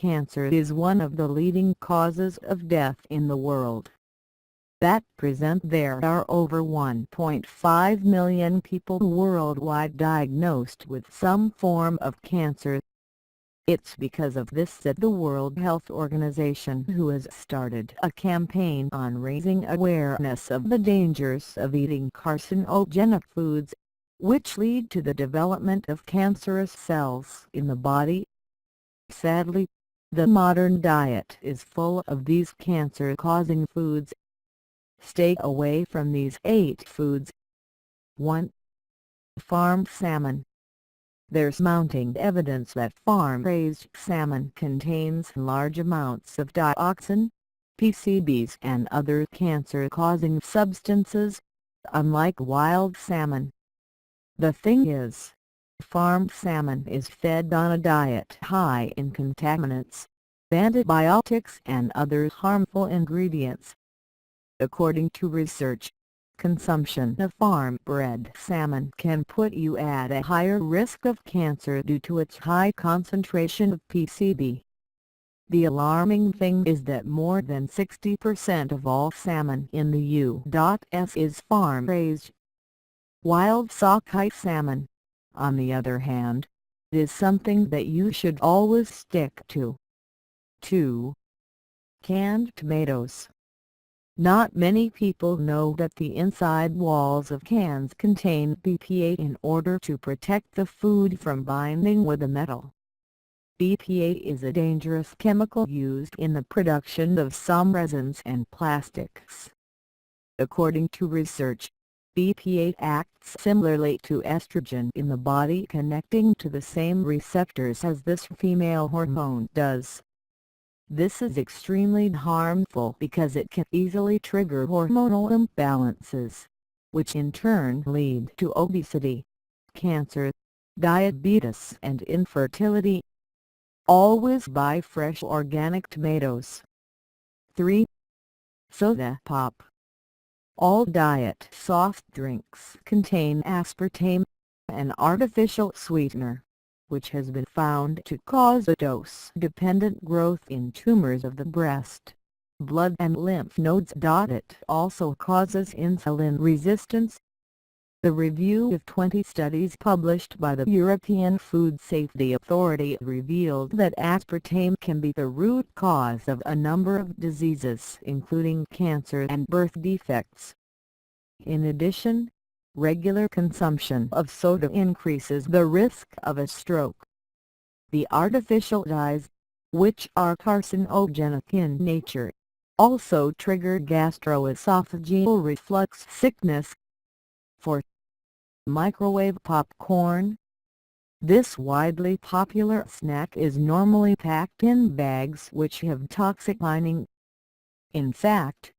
cancer is one of the leading causes of death in the world. At present there are over 1.5 million people worldwide diagnosed with some form of cancer. It's because of this that the World Health Organization, who has started a campaign on raising awareness of the dangers of eating carcinogenic foods, which lead to the development of cancerous cells in the body. Sadly, the modern diet is full of these cancer-causing foods. Stay away from these 8 foods. 1. Farmed salmon. There's mounting evidence that farm-raised salmon contains large amounts of dioxin, PCBs and other cancer-causing substances, unlike wild salmon. The thing is, farmed salmon is fed on a diet high in contaminants, antibiotics and other harmful ingredients. According to research, consumption of farm-bred salmon can put you at a higher risk of cancer due to its high concentration of PCB. The alarming thing is that more than 60% of all salmon in the U.S. is farm-raised. Wild sockeye salmon, on the other hand, is something that you should always stick to. 2. Canned tomatoes. Not many people know that the inside walls of cans contain BPA in order to protect the food from binding with the metal. BPA is a dangerous chemical used in the production of some resins and plastics. According to research, BPA acts similarly to estrogen in the body, connecting to the same receptors as this female hormone does. This is extremely harmful because it can easily trigger hormonal imbalances, which in turn lead to obesity, cancer, diabetes and infertility. Always buy fresh organic tomatoes. 3. Soda pop. All diet soft drinks contain aspartame, an artificial sweetener, which has been found to cause a dose-dependent growth in tumors of the breast, blood and lymph nodes. It also causes insulin resistance. The review of 20 studies published by the European Food Safety Authority revealed that aspartame can be the root cause of a number of diseases including cancer and birth defects. In addition, regular consumption of soda increases the risk of a stroke. The artificial dyes, which are carcinogenic in nature, also trigger gastroesophageal reflux sickness. 4. Microwave popcorn. This widely popular snack is normally packed in bags which have toxic lining. In fact,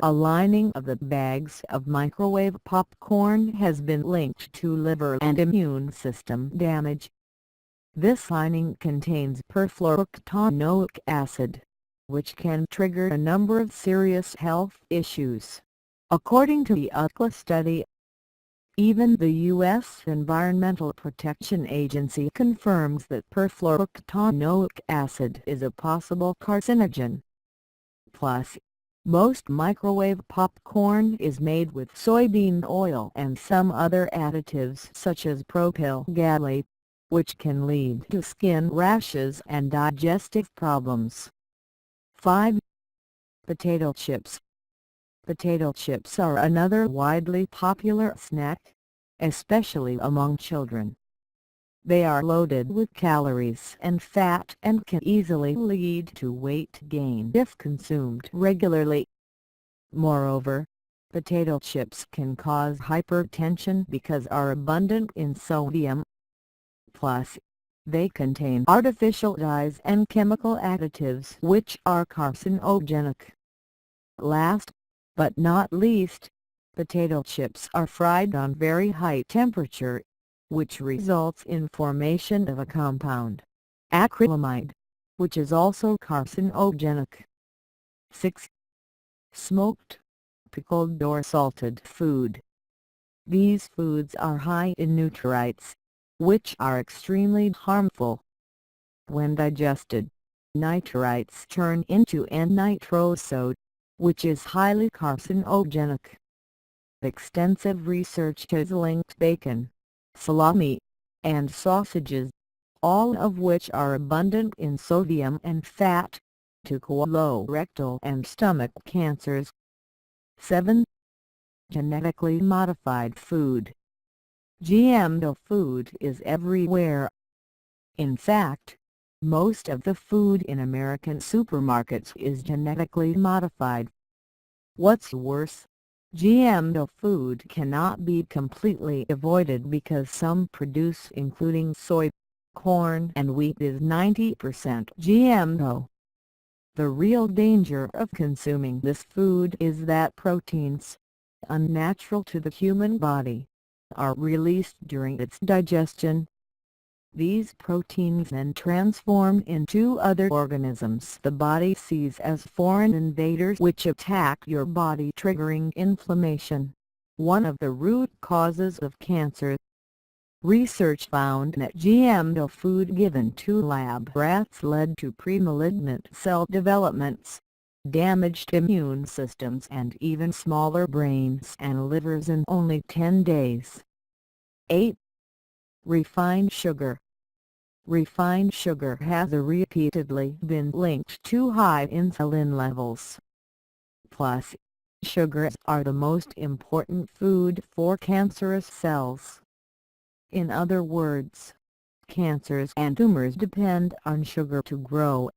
a lining of the bags of microwave popcorn has been linked to liver and immune system damage. This lining contains perfluorooctanoic acid, which can trigger a number of serious health issues. According to the UCLA study, even the U.S. Environmental Protection Agency confirms that perfluorooctanoic acid is a possible carcinogen. Plus, most microwave popcorn is made with soybean oil and some other additives such as propyl gallate, which can lead to skin rashes and digestive problems. 5. Potato chips. Potato chips are another widely popular snack, especially among children. They are loaded with calories and fat and can easily lead to weight gain if consumed regularly. Moreover, potato chips can cause hypertension because are abundant in sodium. Plus, they contain artificial dyes and chemical additives which are carcinogenic. Last, but not least, potato chips are fried on very high temperature, which results in formation of a compound, acrylamide, which is also carcinogenic. 6. Smoked, pickled or salted food. These foods are high in nutrients, which are extremely harmful. When digested, nitrites turn into N-nitrosode, which is highly carcinogenic. Extensive research has linked bacon, salami, and sausages, all of which are abundant in sodium and fat, to colorectal and stomach cancers. 7. Genetically modified food. GMO food is everywhere. In fact, most of the food in American supermarkets is genetically modified. What's worse, GMO food cannot be completely avoided because some produce including soy, corn and wheat is 90% GMO. The real danger of consuming this food is that proteins, unnatural to the human body, are released during its digestion. These proteins then transform into other organisms the body sees as foreign invaders which attack your body, triggering inflammation, one of the root causes of cancer. Research found that GMO food given to lab rats led to pre-malignant cell developments, damaged immune systems and even smaller brains and livers in only 10 days. 8. Refined sugar. Refined sugar has repeatedly been linked to high insulin levels. Plus, sugars are the most important food for cancerous cells. In other words, cancers and tumors depend on sugar to grow.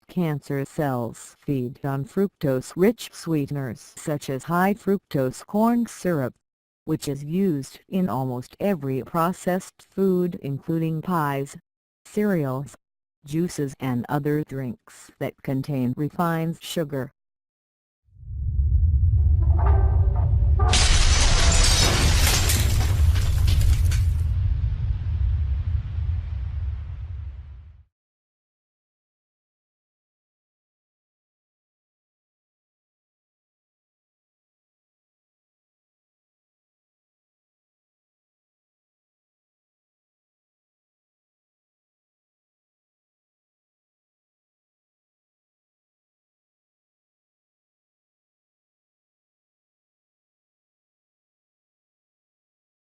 Cancer cells feed on fructose-rich sweeteners such as high fructose corn syrup, which is used in almost every processed food including pies, cereals, juices and other drinks that contain refined sugar.